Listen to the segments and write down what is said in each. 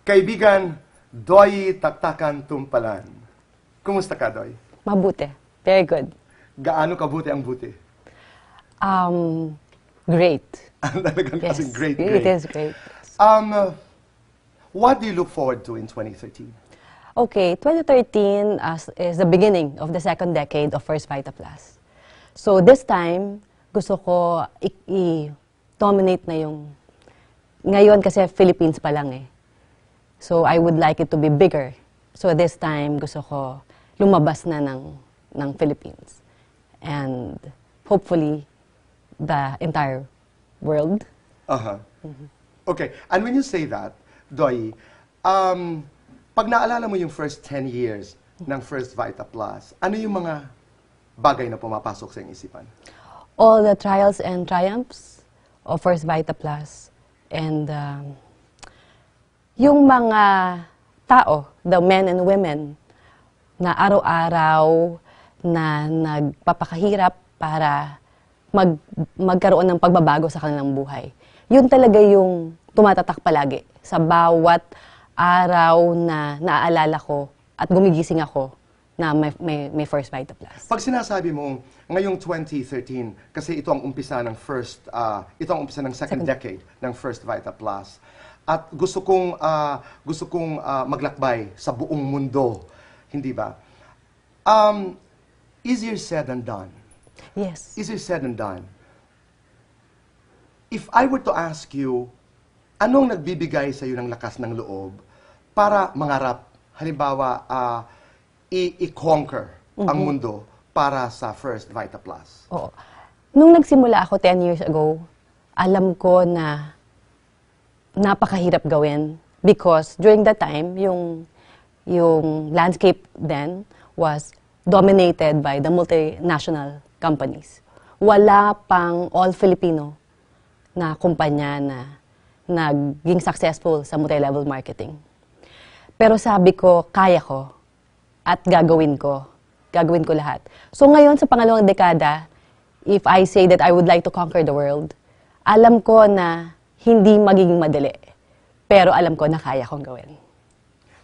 Kaibigan, Doy Taktakan Tumpalan. Kumusta ka, Doy? Mabuti. Very good. Gaano kabuti ang buti? Great. Talagang Yes. kasing great. It is great. What do you look forward to in 2013? Okay, 2013 is the beginning of the second decade of First Vita Plus. So this time, gusto ko i-dominate na yung... Ngayon kasi Philippines pa lang eh. So I would like it to be bigger. So this time, gusto ko lumabas na ng Philippines. And hopefully, the entire world. Okay, and when you say that, Doy, pag naalala mo yung first 10 years ng First Vita Plus, ano yung mga bagay na pumapasok sa iyong isipan? All the trials and triumphs of First Vita Plus. And yung mga tao, the men and women, na araw-araw na nagpapakahirap para magkaroon ng pagbabago sa kanilang buhay. Yun talaga yung tumatatak palagi sa bawat araw na naaalala ko at gumigising ako na may First Vita Plus. Pag sinasabi mo ngayong 2013, kasi ito ang umpisa ng second decade ng First Vita Plus, at gusto kong maglakbay sa buong mundo, hindi ba? Easier said than done. Yes. Easier said than done. If I were to ask you, anong nagbibigay sa iyo ng lakas ng loob para mangarap, halimbawa, i-conquer ang mundo para sa First Vita Plus? Oo. Nung nagsimula ako 10 years ago, alam ko na napakahirap gawin because during that time, yung landscape then was dominated by the multinational companies. Wala pang all-Filipino na kumpanya na naging successful sa multi-level marketing. Pero sabi ko, kaya ko at gagawin ko. Gagawin ko lahat. So ngayon sa pangalawang dekada, if I say that I would like to conquer the world, alam ko na hindi magiging madali. Pero alam ko na kaya kong gawin.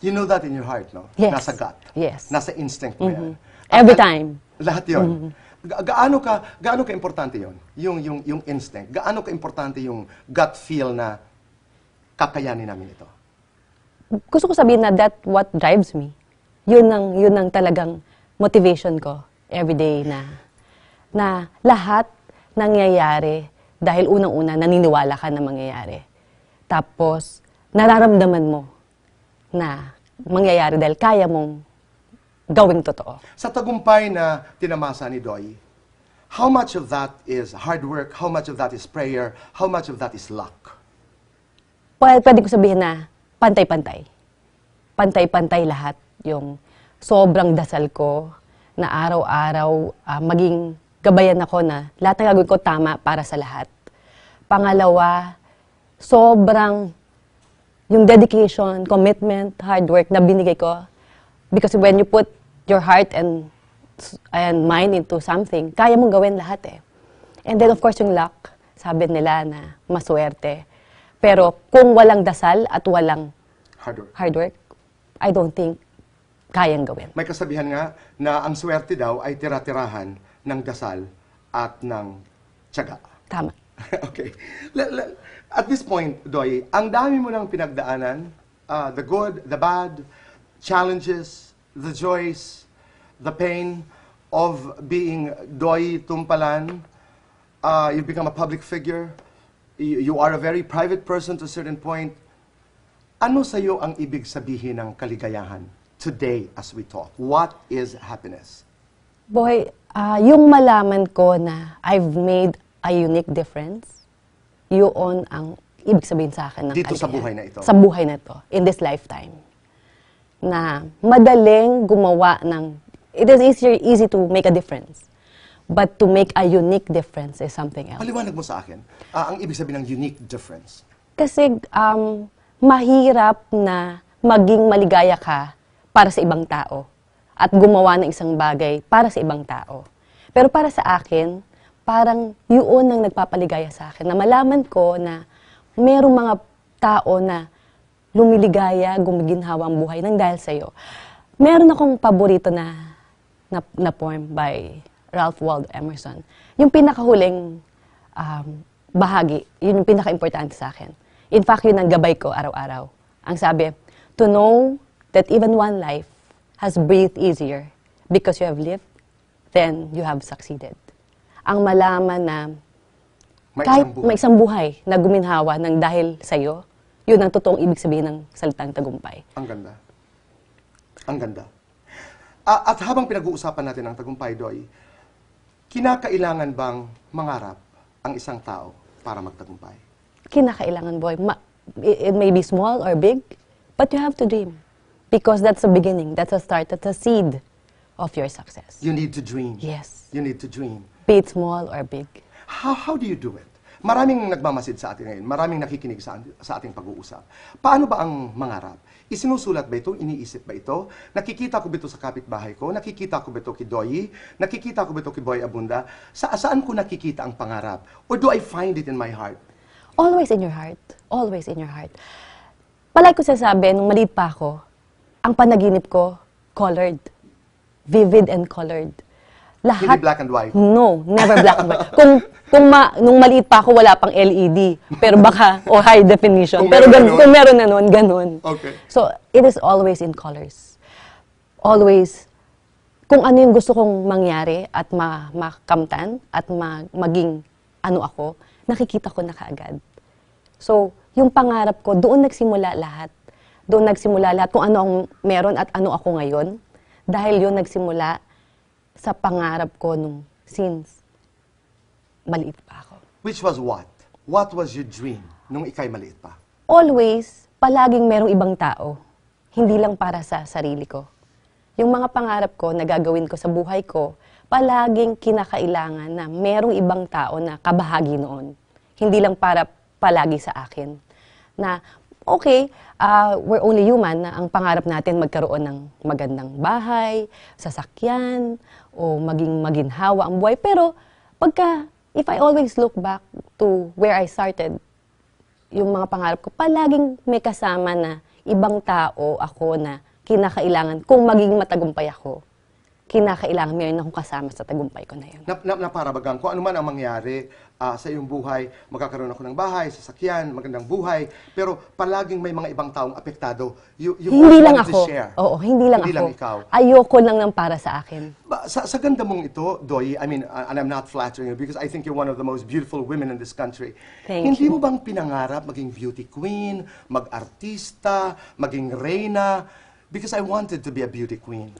You know that in your heart, no? Yes. Nasa gut. Yes. Nasa instinct mo yan. Every time. Lahat yun. Gaano ka importante yun? Yung instinct. Gaano ka importante yung gut feel na kakayanin namin ito? Gusto ko sabihin na that what drives me. Yun ang talagang motivation ko every day na lahat nangyayari dahil unang-una naniniwala ka na mangyayari. Tapos nararamdaman mo na mangyayari dahil kaya mong gawing totoo. Sa tagumpay na tinamasa ni Doy, how much of that is hard work? How much of that is prayer? How much of that is luck? Pwede ko sabihin na pantay-pantay. Pantay-pantay lahat. Yung sobrang dasal ko na araw-araw maging gabayan ako na lahat ng gagawin ko tama para sa lahat. Pangalawa, sobrang yung dedication, commitment, hard work na binigay ko. Because when you put your heart and mind into something, kaya mong gawin lahat eh. And then of course yung luck, sabi nila na maswerte. Pero kung walang dasal at walang hard work, I don't think kayang gawin. May kasabihan nga na ang swerte daw ay tira-tirahan ng dasal at ng tiyaga. Tama. Okay. At this point, Doy, ang dami mo ng pinagdaanan, the good, the bad, challenges, the joys, the pain of being Doy Tumpalan. You've become a public figure. You are a very private person to a certain point. Ano sa iyo ang ibig sabihin ng kaligayahan today as we talk? What is happiness? Boy, yung malaman ko na I've made a unique difference, yun ang ibig sabihin sa akin ng Dito sa kaligayahan. buhay na ito? Sa buhay na ito, in this lifetime. Na madaling gumawa ng... It is easy to make a difference. But to make a unique difference is something else. Paliwanag mo sa akin, ang ibig sabihin ng unique difference. Kasi mahirap na maging maligaya ka para sa ibang tao at gumawa ng isang bagay para sa ibang tao. Pero para sa akin, parang yun ang nagpapaligaya sa akin, na malaman ko na mayroong mga tao na lumiligaya, gumiginhawa ang buhay nang dahil sa'yo. Meron akong paborito na poem by Ralph Waldo Emerson. Yung pinakahuling bahagi, yun yung pinaka-importante sa akin. In fact, yun ang gabay ko araw-araw. Ang sabi, to know that even one life has breathed easier because you have lived, then you have succeeded. Ang malaman na kahit may isang buhay na guminhawa ng dahil sa'yo, yun ang totoong ibig sabihin ng salitang tagumpay. Ang ganda. Ang ganda. At habang pinag-uusapan natin ang tagumpay, Doy, kinakailangan bang mangarap ang isang tao para magtagumpay? Kinakailangan, boy. It may be small or big, but you have to dream. Because that's the beginning, that's the start, that's the seed of your success. You need to dream. Yes. You need to dream. Be it small or big. How do you do it? Maraming nagmamasid sa atin ngayon, maraming nakikinig sa ating pag-uusap. Paano ba ang mangarap? Isinusulat ba ito? Iniisip ba ito? Nakikita ko ba ito sa kapitbahay ko? Nakikita ko ba ito kay Doyi? Nakikita ko ba ito kay Boy Abunda? Saan ko nakikita ang pangarap? Or do I find it in my heart? Always in your heart. Always in your heart. Palagi ko sasabi, nung maliit pa ako, ang panaginip ko, colored. Vivid and colored. Hindi black and white? No, never black and white. Nung maliit pa ako, wala pang LED. Pero baka, o high definition. Pero kung meron na nun, ganun. Okay. So, it is always in colors. Always, kung ano yung gusto kong mangyari at makamtan at maging ano ako, nakikita ko na kaagad. So, yung pangarap ko, doon nagsimula lahat. Doon nagsimula lahat kung ano ang meron at ano ako ngayon. Dahil yun nagsimula sa pangarap ko since maliit pa ako. Which was what? What was your dream nung ikay maliit pa? Always, palaging merong ibang tao. Hindi lang para sa sarili ko. Yung mga pangarap ko na gagawin ko sa buhay ko, palaging kinakailangan na merong ibang tao na kabahagi noon. Hindi lang para palagi sa akin. Na, okay, we're only human, na ang pangarap natin magkaroon ng magandang bahay, sasakyan, o maging maginhawa ang buhay. Pero, if I always look back to where I started, yung mga pangarap ko, palaging may kasama na ibang tao ako na kinakailangan, kung maging matagumpay ako, kinakailangan meron akong kasama sa tagumpay ko na yun. Naparabagang, kung ano man ang mangyari sa iyong buhay, magkakaroon ako ng bahay, sasakyan, magandang buhay, pero palaging may mga ibang taong apektado. You hindi lang wanted ako. To share. Oo, hindi lang hindi ako. Lang ikaw. Ayoko lang ng para sa akin. Sa ganda mong ito, Doyi, I mean, and I'm not flattering you because I think you're one of the most beautiful women in this country. Hindi mo bang pinangarap maging beauty queen, mag-artista, maging reyna? Because I wanted to be a beauty queen.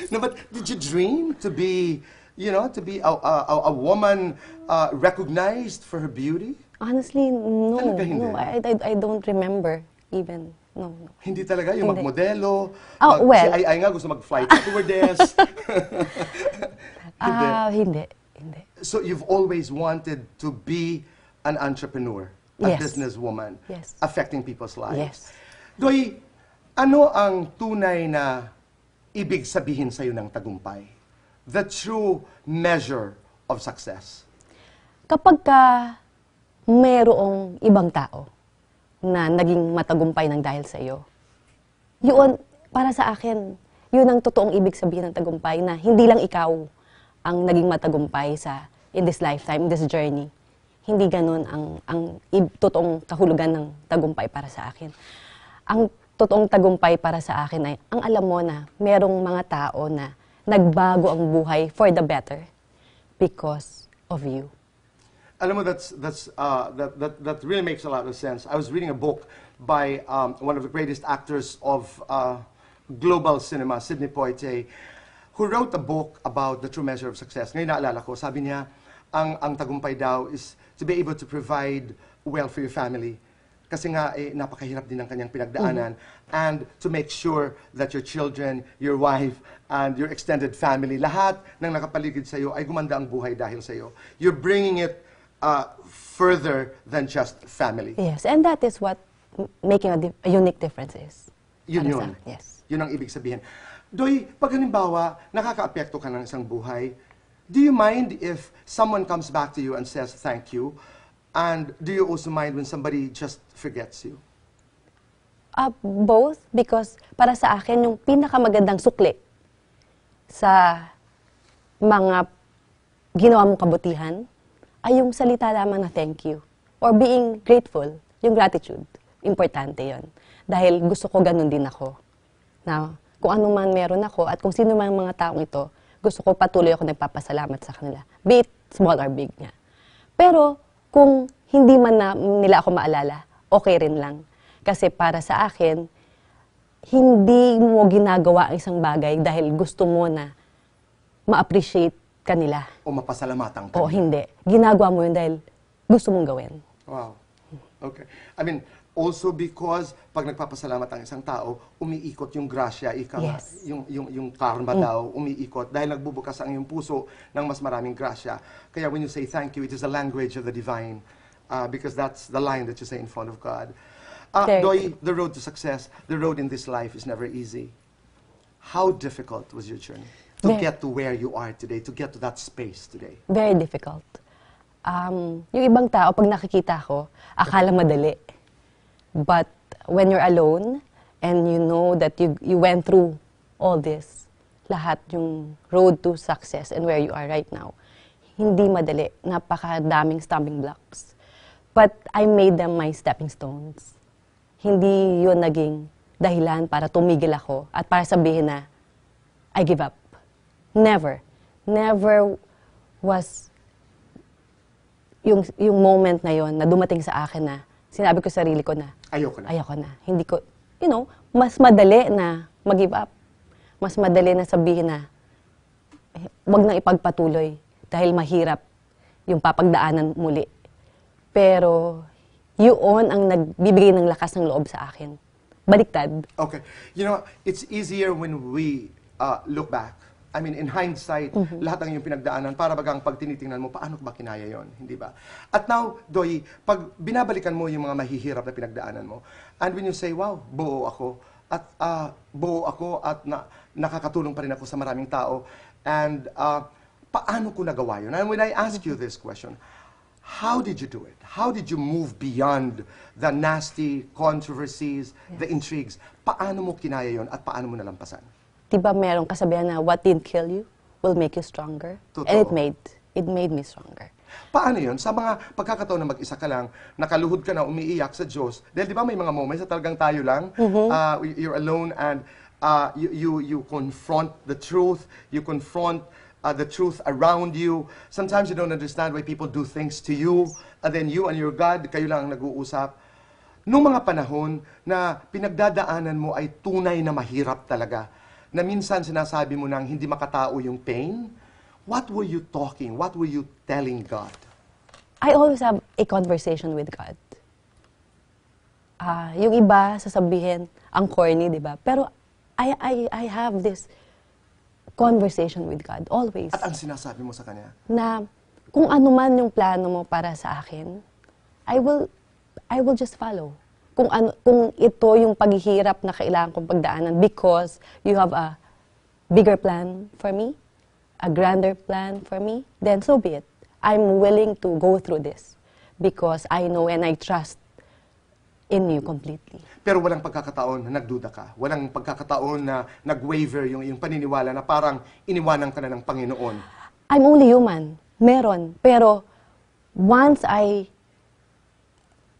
No, but did you dream to be, to be a woman recognized for her beauty? Honestly, no. Talaga hindi? No, I don't remember even. No. Hindi talaga? Yung Hindi. magmodelo? Well. Si Ai nga gusto mag-flight stewardess? Hindi. So you've always wanted to be an entrepreneur, a Yes. businesswoman, Yes. affecting people's lives. Yes. Doy, ano ang tunay na ibig sabihin sa'yo ng tagumpay? The true measure of success. Kapag mayroong ibang tao na naging matagumpay ng dahil sa iyo, yun, para sa akin, yun ang totoong ibig sabihin ng tagumpay, na hindi lang ikaw ang naging matagumpay in this lifetime, in this journey. Hindi ganun ang totoong kahulugan ng tagumpay para sa akin. Ang totoong tagumpay para sa akin ay, ang alam mo na merong mga tao na nagbago ang buhay for the better because of you. Alam mo, that really makes a lot of sense. I was reading a book by one of the greatest actors of global cinema, Sidney Poitier, who wrote a book about the true measure of success. Ngayon naalala ko, sabi niya, ang tagumpay daw is to be able to provide well for your family. Kasi nga, napakahirap din ang kanyang pinagdaanan. And to make sure that your children, your wife, and your extended family, lahat ng nakapaligid sa iyo ay gumanda ang buhay dahil sa iyo. You're bringing it further than just family. Yes, and that is what making a unique difference is. Yun Para yun. sa- yes. Yun ang ibig sabihin. Doy, pag halimbawa, nakaka-apekto ka ng isang buhay, do you mind if someone comes back to you and says thank you? And do you also mind when somebody just forgets you? Both, because para sa akin, yung pinakamagandang sukli sa mga ginawa mong kabutihan ay yung salita lamang na thank you or being grateful, yung gratitude. Importante yon. Dahil gusto ko ganun din ako. Na kung ano man meron ako at kung sino man mga taong ito, gusto ko patuloy ako nagpapasalamat sa kanila. Be it small or big niya. Pero kung hindi man nila ako maalala, okay rin lang. Kasi para sa akin, hindi mo ginagawa ang isang bagay dahil gusto mo na ma-appreciate kanila. O mapasalamatan ka. O hindi. Ginagawa mo yun dahil gusto mong gawin. Wow. Okay. I mean, also because pag nagpapasalamat ang isang tao, umiikot yung grasya, Yes. yung karma daw, umiikot dahil nagbubukas ang iyong puso ng mas maraming grasya. Kaya when you say thank you, it is the language of the divine because that's the line that you say in front of God. Doy, the road to success, the road in this life is never easy. How difficult was your journey to get to where you are today, to get to that space today? Very difficult. Yung ibang tao, pag nakikita ko, akala madali. But when you're alone and you know that you went through all this, lahat yung road to success and where you are right now, hindi madali. Napakadaming stumbling blocks. But I made them my stepping stones. Hindi yun naging dahilan para tumigil ako at para sabihin na, I give up. Never. Never was yung moment na yon na dumating sa akin na sinabi ko sa sarili ko na, Ayoko na. ayoko na. Hindi ko, mas madali na mag-give up. Mas madali na sabihin na, wag nang ipagpatuloy dahil mahirap yung papagdaanan muli. Pero, yun ang nagbibigay ng lakas ng loob sa akin. Baliktad. Okay. You know, it's easier when we look back. I mean, in hindsight, lahat ng iyong pinagdaanan, para bagang pag tinitingnan mo, paano ba kinaya yon, hindi ba? At now, Doy, pag binabalikan mo yung mga mahihirap na pinagdaanan mo, and when you say, wow, buo ako, at nakakatulong pa rin ako sa maraming tao, and paano ko nagawa yun? And when I ask you this question, how did you do it? How did you move beyond the nasty controversies, the intrigues? Paano mo kinaya yon at paano mo nalampasan? Diba merong kasabihan na what didn't kill you will make you stronger? Totoo. And it made me stronger. Paano yun? Sa mga pagkakataon na mag-isa ka lang, nakaluhod ka na, umiiyak sa Diyos, dahil di ba may mga moments na talagang tayo lang, you're alone and you confront the truth, you confront the truth around you. Sometimes you don't understand why people do things to you, and then you and your God, kayo lang ang nag-uusap. Noong mga panahon na pinagdadaanan mo ay tunay na mahirap talaga, na minsan sinasabi mo nang hindi makatao yung pain, what were you talking? What were you telling God? I always have a conversation with God. Yung iba, sasabihin, ang corny, di ba? Pero I have this conversation with God, always. At ang sinasabi mo sa Kanya? Na kung ano man yung plano mo para sa akin, I will just follow. Kung ito yung paghihirap na kailangan kong pagdaanan because you have a bigger plan for me, a grander plan for me, then so be it. I'm willing to go through this because I know and I trust in you completely. Pero walang pagkakataon na nagduda ka. Walang pagkakataon na nag-waver yung paniniwala na parang iniwanan ka na ng Panginoon. I'm only human. Meron. Pero once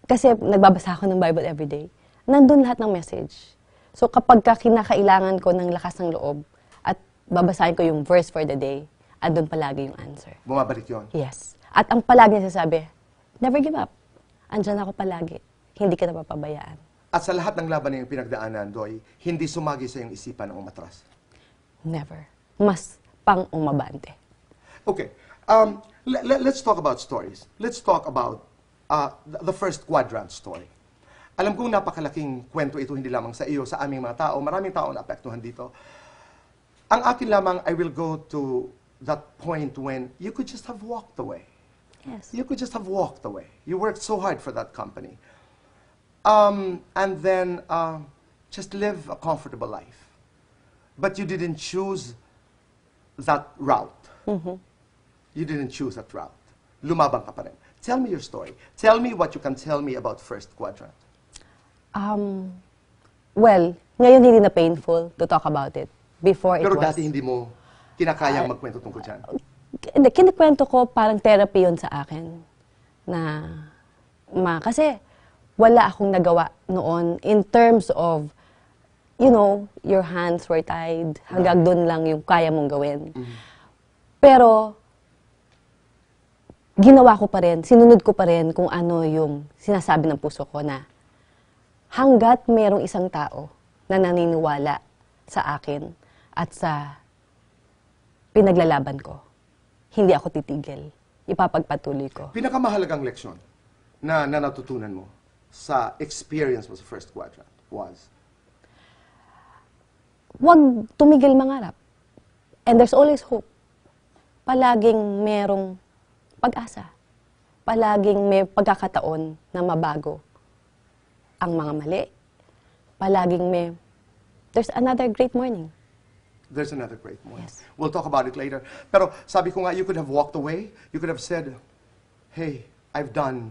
kasi nagbabasa ako ng Bible every day, nandun lahat ng message. So kapag kinakailangan ko ng lakas ng loob at babasahin ko yung verse for the day, andun palagi yung answer. Bumabalik yon. Yes. At ang palagi niya sasabi, never give up. Andyan ako palagi. Hindi ka napapabayaan. At sa lahat ng laban na yung pinagdaanan, Doy, hindi sumagi sa iyong isipan ng umatras. Never. Mas pang umabante. Okay. Let's talk about stories. Let's talk about the first quadrant story. Alam kong napakalaking kwento ito, hindi lamang sa iyo, sa aming mga tao. Maraming tao na apektuhan dito. Ang akin lamang, I will go to that point when you could just have walked away. Yes. You could just have walked away. You worked so hard for that company. And then just live a comfortable life. But you didn't choose that route. You didn't choose that route. Lumabang ka pa rin. Tell me your story. Tell me what you can tell me about first quadrant. well, ngayon hindi na painful to talk about it. Before it Pero was... dati hindi mo kinakayang magkwento tungkol dyan. Hindi, kinikwento ko parang therapy yun sa akin. Kasi wala akong nagawa noon in terms of, you know, your hands were tied. Hanggang doon lang yung kaya mong gawin. Pero, ginawa ko pa rin, sinunod ko pa rin kung ano yung sinasabi ng puso ko na hanggat merong isang tao na naniniwala sa akin at sa pinaglalaban ko, hindi ako titigil. Ipapagpatuloy ko. Pinakamahalagang leksyon na natutunan mo sa experience mo sa first quadrant was? Huwag tumigil mangarap. And there's always hope. Palaging merong pag-asa. Palaging may pagkakataon na mabago ang mga mali. Palaging there's another great morning. There's another great morning. Yes. We'll talk about it later. Pero sabi ko nga, you could have walked away. You could have said, hey, I've done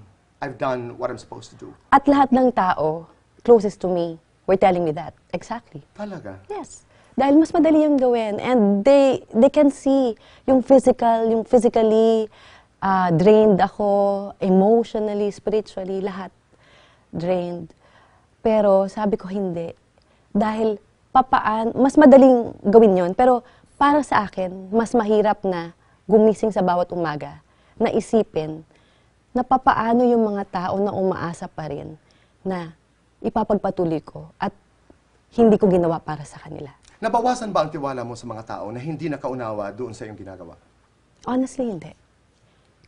what I'm supposed to do. At lahat ng tao closest to me were telling me that. Exactly. Talaga? Yes. Dahil mas madali yung gawin. And they can see yung physically drained ako, emotionally, spiritually, lahat drained. Pero sabi ko hindi. Dahil mas madaling gawin yon. Pero para sa akin, mas mahirap na gumising sa bawat umaga, na isipin na papaano yung mga tao na umaasa pa rin na ipapagpatuloy ko at hindi ko ginawa para sa kanila. Nabawasan ba ang tiwala mo sa mga tao na hindi nakaunawa doon sa iyong ginagawa? Honestly, hindi.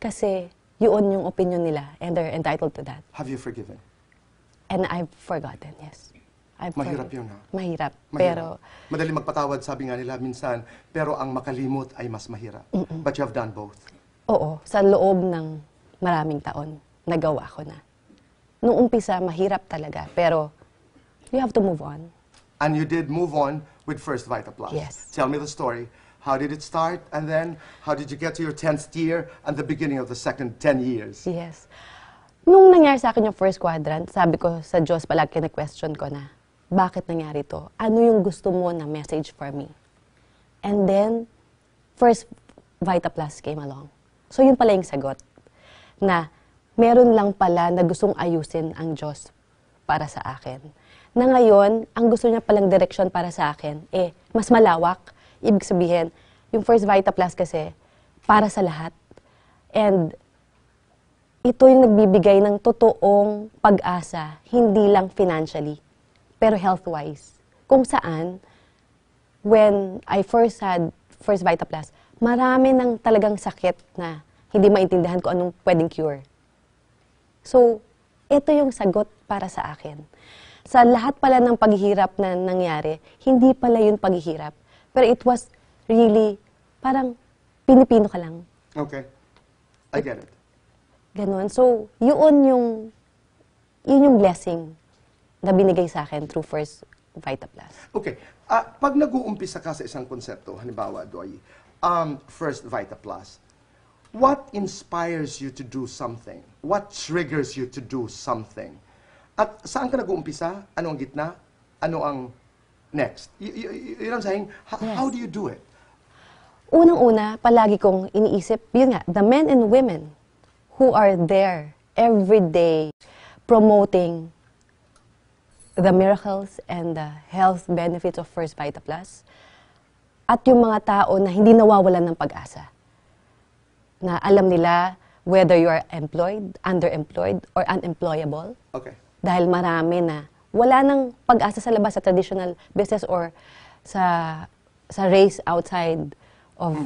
Kasi yun yung opinion nila and they're entitled to that. Have you forgiven? And I've forgotten, yes. Mahirap yun, ha? Mahirap. Mahirap. Pero, Madali magpatawad, sabi nga nila minsan, pero ang makalimot ay mas mahirap. But you have done both. oo, sa loob ng maraming taon, nagawa ko na. Noong umpisa, mahirap talaga. Pero, you have to move on. And you did move on with First Vita Plus. Yes. Tell me the story. How did it start? And then, how did you get to your 10th year and the beginning of the second 10 years? Yes. Nung nangyari sa akin yung first quadrant, sabi ko sa Diyos palagi kina-question ko na, bakit nangyari to? Ano yung gusto mo na message for me? And then, First Vita Plus came along. So yun pala yung sagot. Na meron lang pala na gustong ayusin ang Diyos para sa akin. Na ngayon, ang gusto niya palang direksyon para sa akin, mas malawak. Ibig sabihin, yung First Vita Plus kasi, para sa lahat. And ito yung nagbibigay ng totoong pag-asa, hindi lang financially, pero health-wise. Kung saan, when I first had First Vita Plus, marami ng talagang sakit na hindi maintindihan ko anong pwedeng cure. So, ito yung sagot para sa akin. Sa lahat pala ng paghihirap na nangyari, hindi pala yun paghihirap. Pero it was really, parang pinipino ka lang. Okay. I get it. Ganon. So, yun yung blessing na binigay sa akin through First Vita Plus. Okay. Pag nag-uumpisa ka sa isang konsepto, halimbawa, Doy, First Vita Plus, what inspires you to do something? What triggers you to do something? At saan ka nag-uumpisa? Ano ang gitna? Ano ang next? You know what I'm saying? How do you do it? Unang-una, palagi kong iniisip, yun nga, the men and women who are there every day promoting the miracles and the health benefits of First Vita Plus, at yung mga tao na hindi nawawalan ng pag-asa. Na alam nila whether you are employed, underemployed, or unemployable. Okay. Dahil marami na wala nang pag-asa sa labas sa traditional business or sa race outside of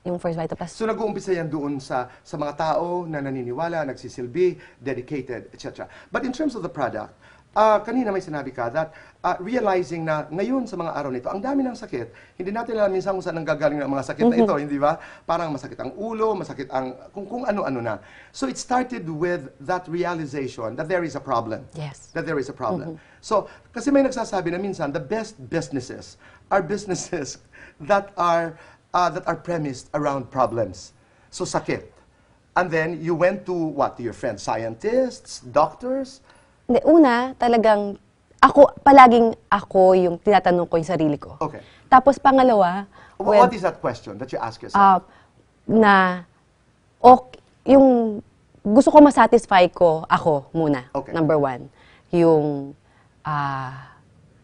yung First Vita Plus. So nag-uumpisa yan doon sa mga tao na naniniwala, nagsisilbi, dedicated, etc. But in terms of the product, kanina may sinabi ka that realizing na ngayon sa mga araw nito, ang dami ng sakit, hindi natin alam minsan kung saan nanggagaling ng mga sakit na ito, hindi ba? Parang masakit ang ulo, masakit ang kung ano-ano na. So it started with that realization that there is a problem. Yes. That there is a problem. So, kasi may nagsasabi na minsan, the best businesses are businesses that are premised around problems. So, sakit. And then, you went to, what, to your friends? Scientists? Doctors? Una, talagang palaging ako yung tinatanong ko yung sarili ko. Okay. Tapos pangalawa, What is that question that you ask yourself? na yung gusto ko masatisfy ko ako muna, Okay. number one. Yung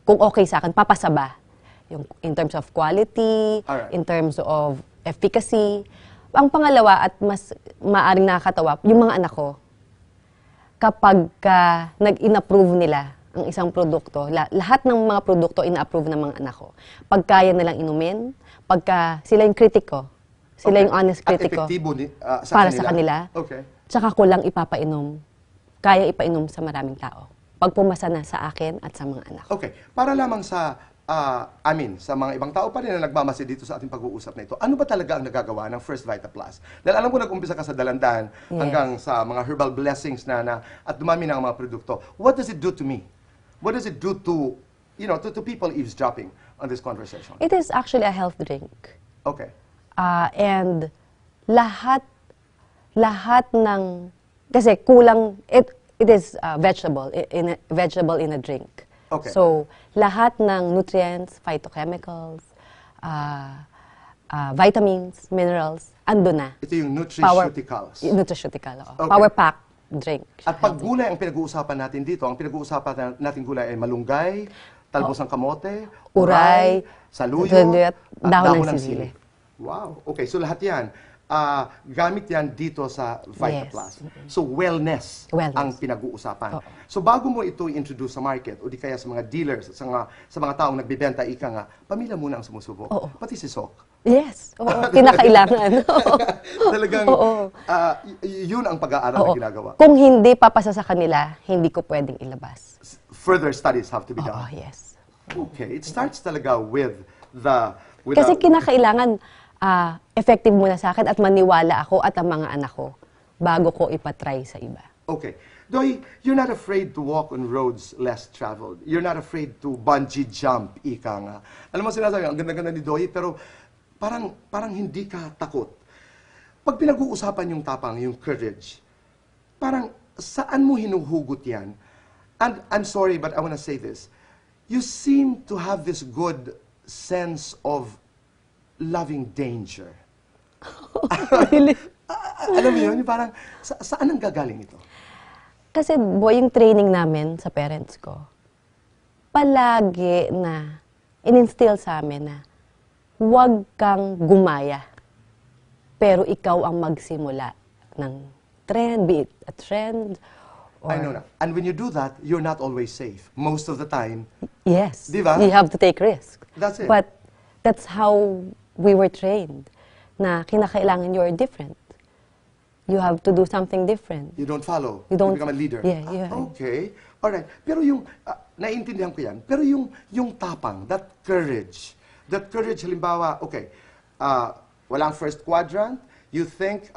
kung okay sa akin, papasaba. Yung in terms of quality, Alright. in terms of efficacy. Ang pangalawa at mas maaring nakakatawa, yung mga anak ko, kapag nag-in-approve nila ang isang produkto, lahat ng mga produkto ina-approve ng mga anak ko. Pag kaya nilang inumin, pagka sila yung kritiko, sila Okay. yung honest At kritiko epektibo sa para kanila? sa kanila, Okay. tsaka ko lang ipapainom, kaya ipainom sa maraming tao. Pag pumasa na sa akin at sa mga anak ko. Okay. Para lamang sa sa mga ibang tao pa rin na nagmamasid dito sa ating pag-uusap na ito, ano ba talaga ang nagagawa ng First Vita Plus? Dahil alam ko nag-umpisa ka sa dalandan hanggang sa mga herbal blessings at dumami na ang mga produkto. What does it do to me? What does it do to, to people eavesdropping on this conversation? It is actually a health drink. Okay. And lahat ng, kasi kulang, it is vegetable in a drink. Okay. So, lahat ng nutrients, phytochemicals, vitamins, minerals, ando na. Ito yung nutraceuticals. Nutraceutical, oo. Okay. Power pack drink. At pag gulay ang pinag-uusapan natin dito, ang pinag-uusapan natin gulay ay malunggay, talbos ng kamote, Uray, saluyo, saluyot, at dahon ng sili. Wow. Okay, so lahat yan, gamit yan dito sa Vita Yes. Plus. So wellness, ang pinag-uusapan. Oo. So bago mo ito i-introduce sa market o di kaya sa mga dealers, sa mga taong nagbibenta, ika nga, pamilya muna ang sumusubok. Oo. Pati si Sok. Yes, oo, kinakailangan. Talagang Oo. yun ang pag-aaral na Oo. ginagawa. Kung hindi papasa sa kanila, hindi ko pwedeng ilabas. Further studies have to be Oo, done. yes. Okay, it starts talaga with the... Kasi kinakailangan effective muna sa akin at maniwala ako at ang mga anak ko bago ko ipatry sa iba. Okay. Doy, you're not afraid to walk on roads less traveled. You're not afraid to bungee jump, ika nga. Alam mo sinasabi, ang ganda-ganda ni Doy, pero parang hindi ka takot. Pag pinag-uusapan yung tapang, yung courage, parang saan mo hinuhugot yan? And I'm sorry, but I want to say this. You seem to have this good sense of loving danger. Really? Alam mo yun, yung parang saan ang gagaling ito? Kasi boy, yung training namin sa parents ko, palagi na in-instill sa amin na huwag kang gumaya, pero ikaw ang magsimula ng trend, be it a trend, or... I know na. And when you do that, you're not always safe. Most of the time, Yes. Di ba? You have to take risks. That's it. But that's how we were trained, na kinakailangan you're different. You have to do something different. you don't follow. You don't- become a leader. Yeah, yeah. Okay. Alright. Pero yung, naiintindihan ko yan, pero yung tapang, that courage, halimbawa, okay, walang first quadrant, you think,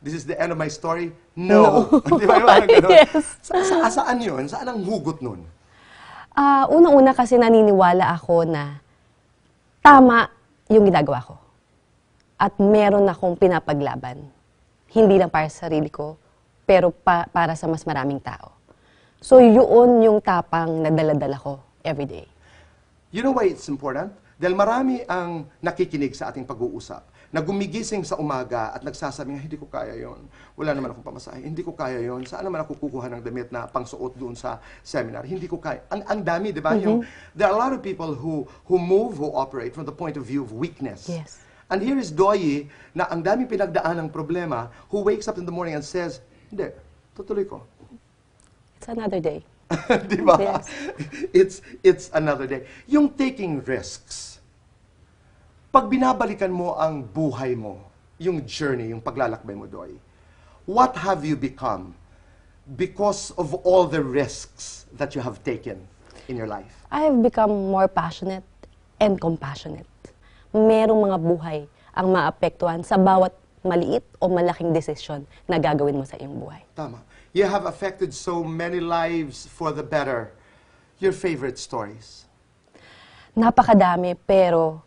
this is the end of my story? No. Di ba? Yung parang ganun. Yes. Saan yun? Saan ang hugot nun? Unang-una kasi naniniwala ako na tama yung ginagawa ko. At meron akong pinapaglaban. Hindi lang para sa sarili ko, pero para sa mas maraming tao. So yun yung tapang na dala-dala ko everyday. You know why it's important? Dahil marami ang nakikinig sa ating pag-uusap, na gumigising sa umaga at nagsasabi, hindi ko kaya yon. Wala naman akong pamasahe. Hindi ko kaya yon. Saan naman ako kukuha ng damit na pangsuot doon sa seminar? Hindi ko kaya. Ang dami, di ba? There are a lot of people who move, who operate from the point of view of weakness. Yes. And here is Doyi, na ang daming pinagdaan ng problema, who wakes up in the morning and says, hindi, tutuloy ko. It's another day. Di ba? Yes. It's another day. Yung taking risks, pag binabalikan mo ang buhay mo, yung journey, yung paglalakbay mo, Doy, what have you become because of all the risks that you have taken in your life? I have become more passionate and compassionate. Merong mga buhay ang maapektuhan sa bawat maliit o malaking desisyon na gagawin mo sa iyong buhay. Tama. You have affected so many lives for the better. Your favorite stories? Napakadami, pero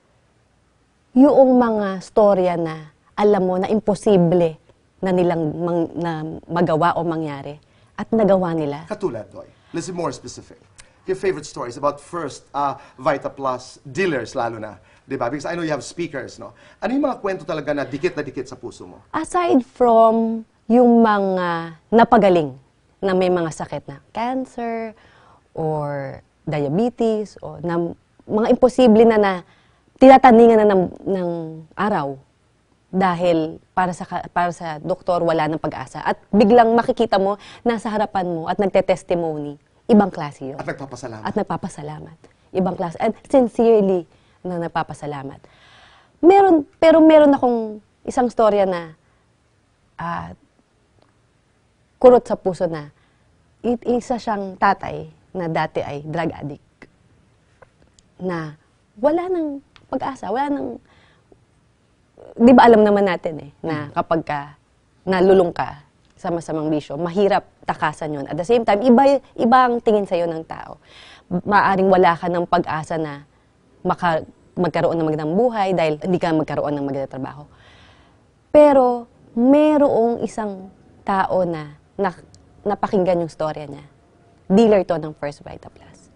yung mga storya na alam mo na imposible na nilang na magawa o mangyari at nagawa nila. Katulad, Doy. Let's be more specific. your favorite stories about first Vita Plus dealers lalo na, 'di ba? Because I know you have speakers, no? Ano yung mga kwento talaga na dikit sa puso mo? Aside from yung mga napagaling na may mga sakit na cancer or diabetes o na mga imposible na tinataningan na ng araw dahil para sa doktor wala ng pag-asa at biglang makikita mo nasa harapan mo at nagte-testimony, ibang klase yun. At nagpapasalamat. At nagpapasalamat. Ibang klase. And sincerely na nagpapasalamat. Meron akong isang storya na kurot sa puso na isa siyang tatay na dati ay drug addict. Na wala ng pag-asa, wala ng... Di ba alam naman natin na kapag nalulung ka sa masamang bisyo, mahirap takasan yun. At the same time, iba ang tingin sa'yo ng tao. Maaring wala ka ng pag-asa na magkaroon ng magandang buhay dahil hindi ka magkaroon ng magandang trabaho. Pero, merong isang tao na napakinggan yung storya niya. Dealer to ng First Vita Plus.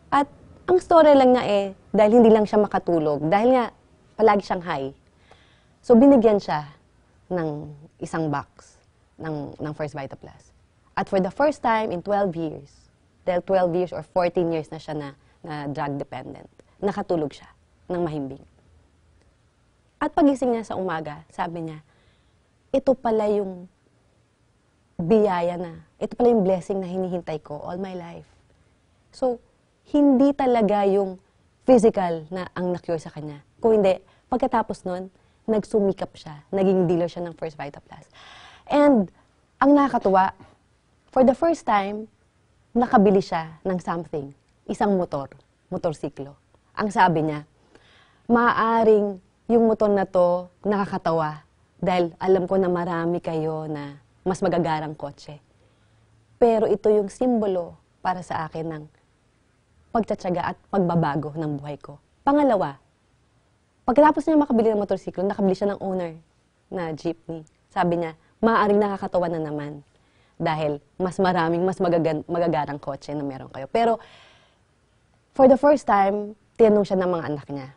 At ang story lang niya dahil hindi lang siya makatulog, dahil nga palagi siyang high. So, binigyan siya ng isang box ng First Vita Plus. At for the first time in 12 years, dahil 12 years or 14 years na siya na drug dependent, nakatulog siya ng mahimbing. At pagising niya sa umaga, sabi niya, ito pala yung biyaya na, ito pala yung blessing na hinihintay ko all my life. So, hindi talaga yung physical na ang na-cure sa kanya. Kung hindi, pagkatapos nun, nagsumikap siya, naging dealer siya ng First Vita Plus. And, ang nakakatuwa, for the first time, nakabili siya ng something, isang motorsiklo. Ang sabi niya, maaaring yung motor na to nakakatawa dahil alam ko na marami kayo na mas magagarang kotse. Pero ito yung simbolo para sa akin ng pagtsatsaga at pagbabago ng buhay ko. Pangalawa, pagkatapos niya makabili ng motorsiklo, nakabili siya ng owner na jeepney. Sabi niya, maaaring nakakatawa na naman dahil mas magagarang kotse na meron kayo. Pero, for the first time, tinanong siya ng mga anak niya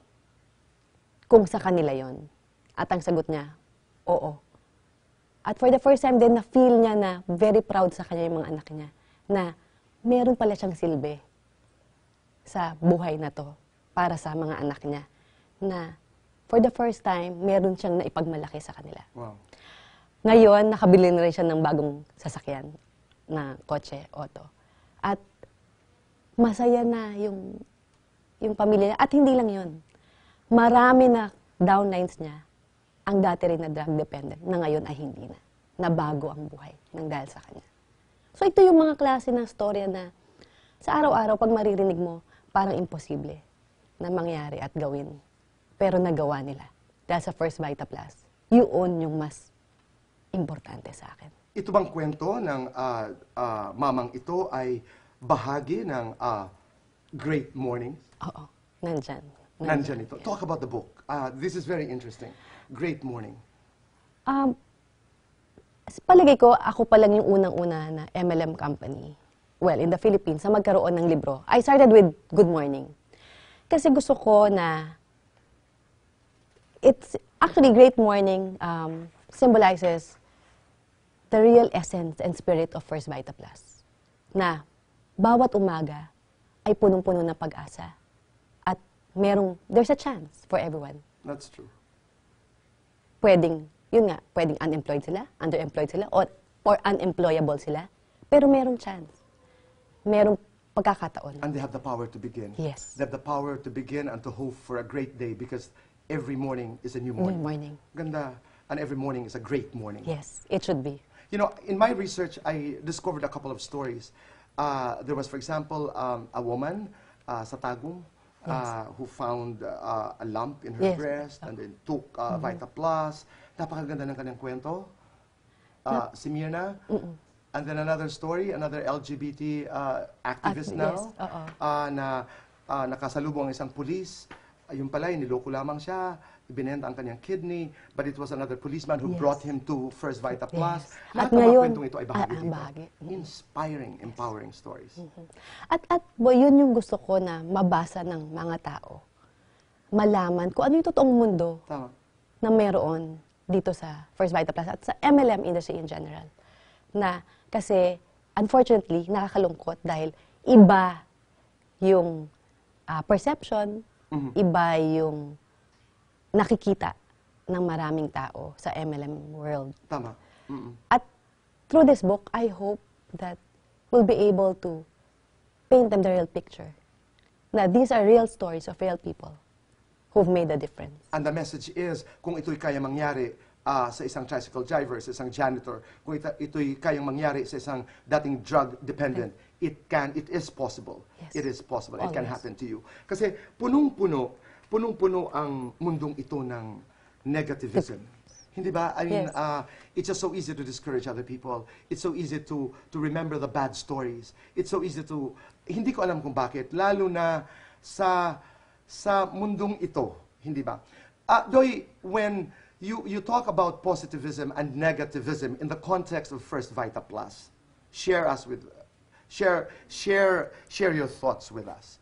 kung sa kanila yon. At ang sagot niya, oo. At for the first time din, na-feel niya na very proud sa kanya yung mga anak niya na meron pala siyang silbi sa buhay na to para sa mga anak niya na for the first time, meron siyang naipagmalaki sa kanila. Wow. Ngayon, nakabili na rin siya ng bagong sasakyan na kotse, auto. At masaya na yung pamilya niya. At hindi lang yun. Marami na downlines niya ang dati rin na drug dependent na ngayon ay hindi na. Nabago ang buhay ng dahil sa kanya. So ito yung mga klase ng storya na sa araw-araw pag maririnig mo, parang imposible na mangyari at gawin. Pero nagawa nila. Dahil sa First Vita Plus, yun yung mas importante sa akin. Ito bang kwento ng mamang ito ay bahagi ng Great Morning? Oo, nandyan. Nandyan ito. Talk about the book. This is very interesting. Great Morning. Sa palagay ko, ako pa lang yung unang-una na MLM company. Well, in the Philippines, na magkaroon ng libro. I started with Good Morning. Kasi gusto ko na it's actually Great Morning symbolizes the real essence and spirit of First Vita Plus. Na bawat umaga ay punong-puno ng pag-asa. At there's a chance for everyone. That's true. Pwedeng unemployed sila, underemployed sila, or unemployable sila. Pero merong chance. Merong pagkakataon. And they have the power to begin. Yes. They have the power to begin and to hope for a great day because every morning is a new morning. New morning. Ganda. And every morning is a great morning. Yes, it should be. You know, in my research, I discovered a couple of stories. There was, for example, a woman sa Tagum who found a lump in her Yes. breast and then took Vita Plus. Napakaganda ng kanyang kwento. Si Mirna. And then another story, another LGBT activist now, Yes, oo. na nakasalubong ang isang pulis. Ayun pala, niloko lamang siya. ibinenta ang kanyang kidney, but it was another policeman who Yes. brought him to First Vita Plus. Yes. Lahat At ng mga ngayon, kwentong ito ay bahagi dito. bahagi. Inspiring, empowering stories. At boy, yun yung gusto ko na mabasa ng mga tao. Malaman kung ano yung totoong mundo Tama. na meron dito sa First Vita Plus at sa MLM industry in general. Na kasi, unfortunately, nakakalungkot dahil iba yung perception, iba yung nakikita ng maraming tao sa MLM world. Tama. Mm-mm. At through this book, I hope that we'll be able to paint them the real picture. Na these are real stories of real people who've made a difference. And the message is, kung ito'y kaya mangyari sa isang tricycle driver, sa isang janitor, kung ito'y kayang mangyari sa isang dating drug dependent, it is possible. Yes. It is possible. It can Always. happen to you. Kasi punong-puno ang mundong ito ng negativism. Hindi ba? I mean, Yes. it's just so easy to discourage other people. It's so easy to remember the bad stories. It's so easy to, hindi ko alam kung bakit, lalo na sa mundong ito, hindi ba? Doy, when you talk about positivism and negativism in the context of First Vita Plus, share your thoughts with us.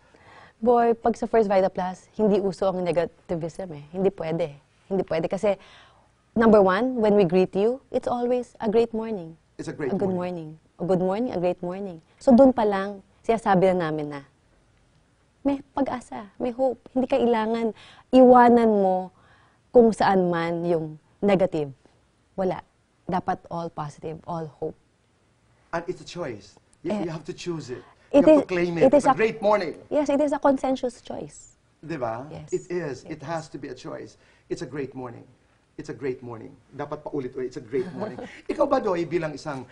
Boy, pag sa First Vita Plus, hindi uso ang negativism eh. Hindi pwede. Hindi pwede kasi, number one, when we greet you, it's always a great morning. It's a great A good morning. morning. A good morning, a great morning. So doon pa lang, sinasabi na namin na, may pag-asa, may hope. Hindi kailangan iwanan mo kung saan man yung negative. Wala. Dapat all positive, all hope. And it's a choice. You have to choose it. It You have is- to claim it it. is It's a a- great morning. Yes, it is a consensus choice. Diba? Yes. It is. It It has to be a choice. It's a great morning. It's a great morning. Dapat paulit-ulit. It's a great morning. Ikaw ba, Doy, bilang isang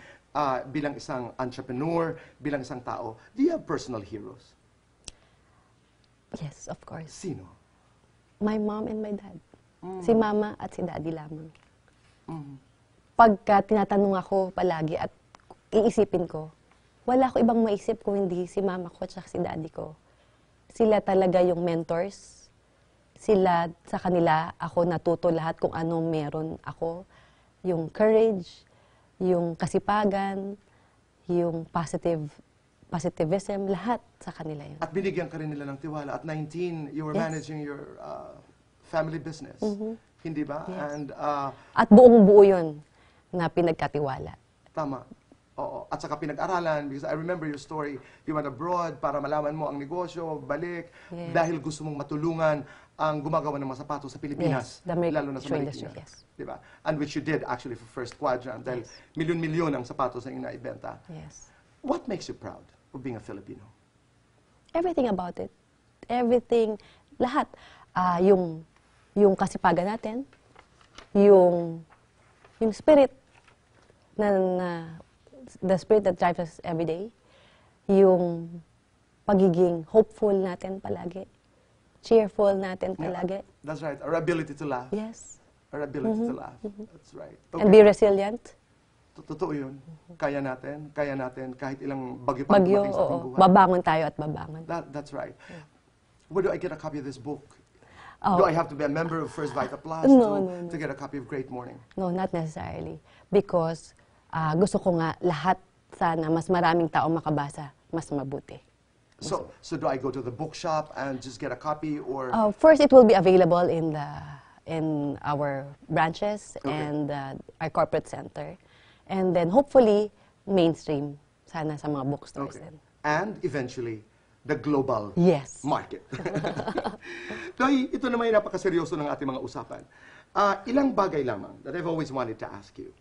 entrepreneur, bilang isang tao, do you have personal heroes? Yes, of course. Sino? My mom and my dad. Mm. Si mama at si daddy lamang. Pagka tinatanong ako palagi at iisipin ko, wala ko ibang maisip kung hindi si mama ko at si daddy ko. Sila talaga yung mentors. Sila, sa kanila, ako natuto lahat kung anong meron ako. Yung courage, yung kasipagan, yung positivism, lahat sa kanila yun. At binigyan ka rin nila ng tiwala. At 19, you were Yes. managing your family business. Hindi ba? Yes. And At buong-buo yun na pinagkatiwala. tama. Oo. At saka pinag-aralan, because I remember your story, you went abroad para malaman mo ang negosyo, balik, Yes. dahil gusto mong matulungan ang gumagawa ng mga sapatos sa Pilipinas, Yes, the American lalo na sa shoe Marikina. industry, yes. Diba? And which you did actually for First Quadrant, dahil milyon-milyon ang sapatos na inaibenta. Yes. What makes you proud of being a Filipino? Everything about it. Everything, lahat. Yung kasipagan natin, yung spirit the spirit that drives us every day, yung pagiging hopeful natin palagi, cheerful natin palagi. That's right. Our ability to laugh. Yes. Our ability to laugh. That's right. And be resilient. Totoo yun. Kaya natin kahit ilang bagyo pa Bagyo, dumating sa ating oo. buhay. Babangon tayo at babangon. That's right. Where do I get a copy of this book? Oh. Do I have to be a member of First Vita Plus No, to get a copy of Great Morning? No, not necessarily. Because gusto ko nga lahat sana mas maraming tao makabasa, mas mabuti. So do I go to the bookshop and just get a copy, or First, it will be available in our branches Okay. and our corporate center. And then hopefully, mainstream sana sa mga bookstores okay. din. And eventually the global Yes. market. Doy, ito naman yung napakaseryoso ng ating mga usapan. Ilang bagay lamang that I've always wanted to ask you.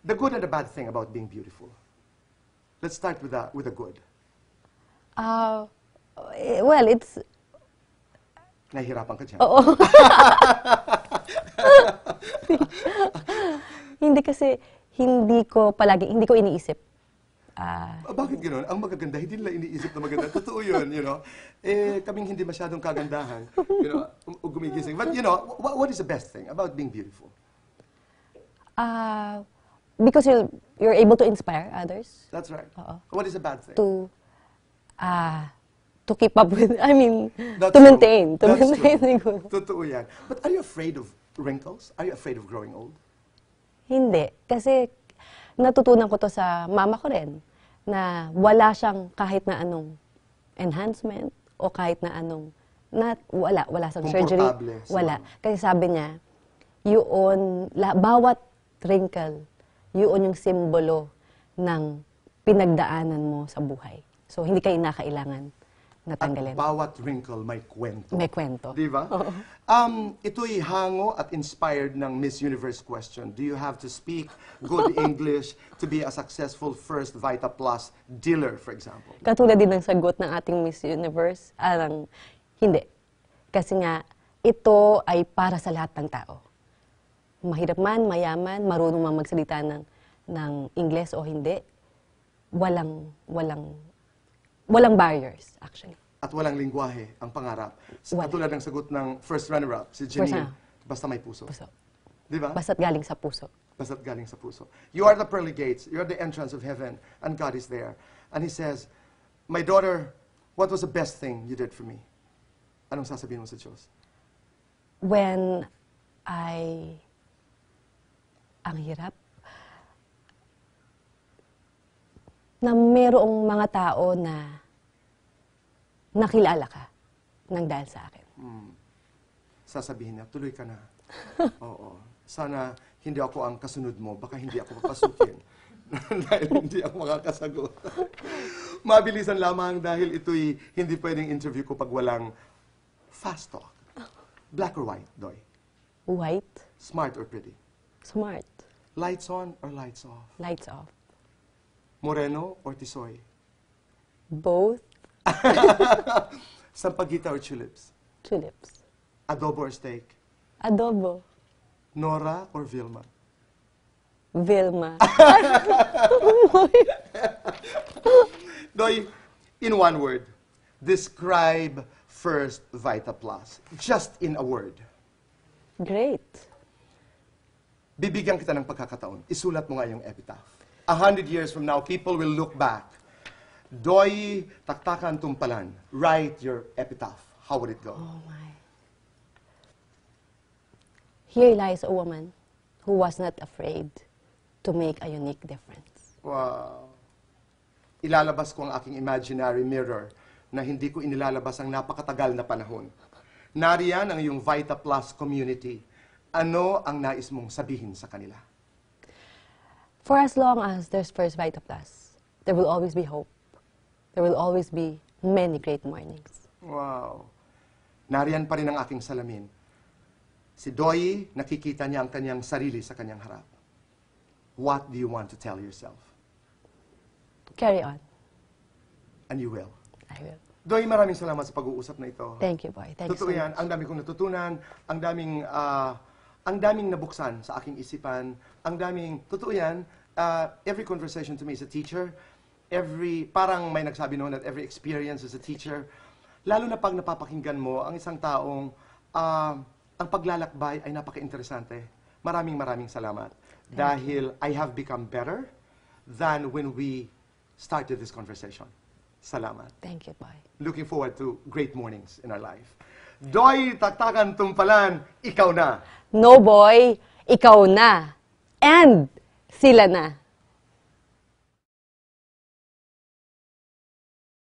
The good and the bad thing about being beautiful. Let's start with the good. Well, it's... Nahihirapan ka dyan. Oo. Hindi kasi, hindi ko iniisip. Bakit gano'n? Ang magaganda, hindi nila iniisip na maganda. Totoo yun, you know. Kaming hindi masyadong kagandahan, you know, gumigising. But, you know, what is the best thing about being beautiful? Because you're able to inspire others That's right. Oo. What is the bad thing? to keep up with, I mean, That's to true. maintain. To That's maintain true. siguro. Totoo yan. But are you afraid of wrinkles? Are you afraid of growing old? Hindi. Kasi natutunan ko to sa mama ko rin, na wala siyang kahit na anong enhancement o kahit na anong, wala siyang surgery. Komportable sa Wala. mama. Kasi sabi niya, bawat wrinkle, yun yung simbolo ng pinagdaanan mo sa buhay. So, hindi kayo nakailangan na At tanggalin. bawat wrinkle may kwento. May kwento. Di ba? Ito'y hango at inspired ng Miss Universe question. Do you have to speak good English to be a successful first Vita Plus dealer, for example? Katulad din ng sagot ng ating Miss Universe, hindi. Kasi nga, ito ay para sa lahat ng tao. Mahirap man, mayaman, marunong man magsalita ng Ingles o hindi, walang barriers, actually. At walang lingwahe ang pangarap. Wala. Katulad ng sagot ng first runner-up, si Janine, basta may puso. Puso. Di ba? Basta't galing sa puso. Basta't galing sa puso. You are the pearly gates. You are the entrance of heaven. And God is there. And He says, my daughter, what was the best thing you did for me? Anong sasabihin mo sa Diyos? When ang hirap, na mayroong mga tao na nakilala ka nang dahil sa akin. Sasabihin niya, tuloy ka na. Oo. Sana hindi ako ang kasunod mo. Baka hindi ako papasukin. Dahil hindi ako makakasagot. Mabilisan lamang dahil ito'y hindi pwedeng interview ko pag walang fast talk. Black or white, Doy? White, Smart or pretty? smart, Lights on or lights off? lights off. Moreno or tisoy? Both Sampaguita or tulips? tulips. Adobo or steak? Adobo, Nora or Vilma? Vilma. Doy, in one word, describe first Vita Plus. Just in a word. Great. Bibigyan kita ng pagkakataon. Isulat mo nga yung epitaph. 100 years from now, people will look back. Doy, taktakan tumpalan. Write your epitaph. How would it go? Oh my. Here lies a woman who was not afraid to make a unique difference. Wow. Ilalabas ko ang aking imaginary mirror na hindi ko inilalabas ang napakatagal na panahon. Nariyan ang iyong Vita Plus community. Ano ang nais mong sabihin sa kanila? For as long as there's first Vita Plus, there will always be hope. There will always be many great mornings. Wow. Nariyan pa rin ang aking salamin. Si Doy, nakikita niya ang kanyang sarili sa kanyang harap. What do you want to tell yourself? Carry on. And you will. I will. Doy, maraming salamat sa pag-uusap na ito. Thank you, boy. Thank you so Totoo yan, much. ang dami kong natutunan, ang daming nabuksan sa aking isipan, totoo yan, every conversation to me is a teacher, parang may nagsabi noon that every experience is a teacher. Lalo na pag napapakinggan mo ang isang taong, ang paglalakbay ay napaka-interesante. Maraming salamat. Dahil I have become better than when we started this conversation. Salamat. Thank you, boy. Looking forward to great mornings in our life. Doy, taktakan, tumpalan, ikaw na. No, boy. Ikaw na. And sila na.